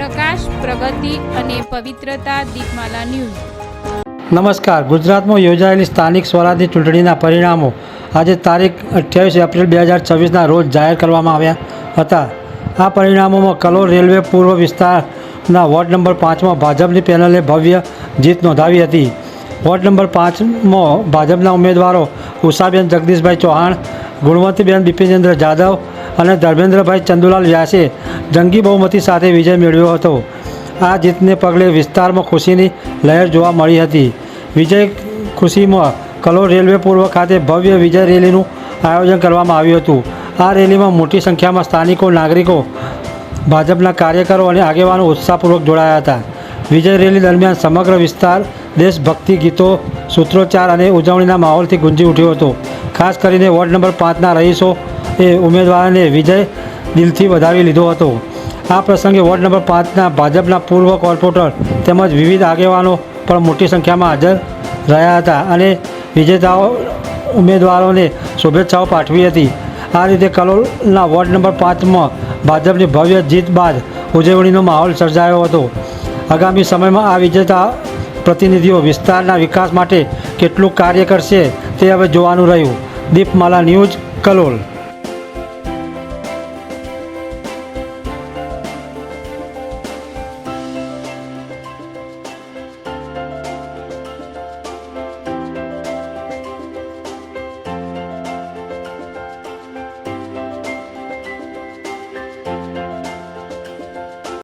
પ્રકાશ, પ્રગતિ અને પવિત્રતા. દીપમાલા ન્યૂઝ. નમસ્કાર. ગુજરાતમાં યોજાયેલી સ્થાનિક સ્વરાજની ચૂંટણીના પરિણામો આજે તારીખ 28 એપ્રિલ 2024ના રોજ જાહેર કરવામાં આવ્યા હતા. આ પરિણામોમાં કલોલ રેલવે પૂર્વ વિસ્તારના વોર્ડ નંબર 5માં ભાજપની પેનલે ભવ્ય જીત નોંધાવી હતી. વોર્ડ નંબર 5માં ભાજપના ઉમેદવારો ઉષાબેન જગદીશભાઈ ચૌહાણ, ગુણવંતીબેન બિપિનેન્દ્ર જાદવ અને ધર્મેન્દ્રભાઈ ચંદુલાલ વ્યાસે જંગી બહુમતી સાથે વિજય મેળવ્યો હતો. આ જીતને પગલે વિસ્તારમાં ખુશીની લહેર જોવા મળી હતી. વિજય ખુશીમાં કલોલ રેલવે પૂર્વ ખાતે ભવ્ય વિજય રેલીનું આયોજન કરવામાં આવ્યું હતું. આ રેલીમાં મોટી સંખ્યામાં સ્થાનિકો, નાગરિકો, ભાજપના કાર્યકરો અને આગેવાનો ઉત્સાહપૂર્વક જોડાયા હતા. વિજય રેલી દરમિયાન સમગ્ર વિસ્તાર દેશભક્તિ ગીતો, સૂત્રોચ્ચાર અને ઉજવણીના માહોલથી ગુંજી ઉઠ્યો હતો. ખાસ કરીને વોર્ડ નંબર 5ના રહીશોએ ઉમેદવારને વિજય દિલથી વધાવી લીધો હતો. આ પ્રસંગે વોર્ડ નંબર 5ના ભાજપના પૂર્વ કોર્પોરેટર તેમજ વિવિધ આગેવાનો પણ મોટી સંખ્યામાં હાજર રહ્યા હતા અને વિજેતાઓ ઉમેદવારોને શુભેચ્છાઓ પાઠવી હતી. આ રીતે કલોલના વોર્ડ નંબર 5માં ભાજપની ભવ્ય જીત બાદ ઉજવણીનો માહોલ સર્જાયો હતો. આગામી સમયમાં આ વિજેતા પ્રતિનિધિઓ વિસ્તારના વિકાસ માટે કેટલું કાર્ય કરશે તે હવે જોવાનું રહ્યું. દીપમાલા ન્યૂઝ, કલોલ.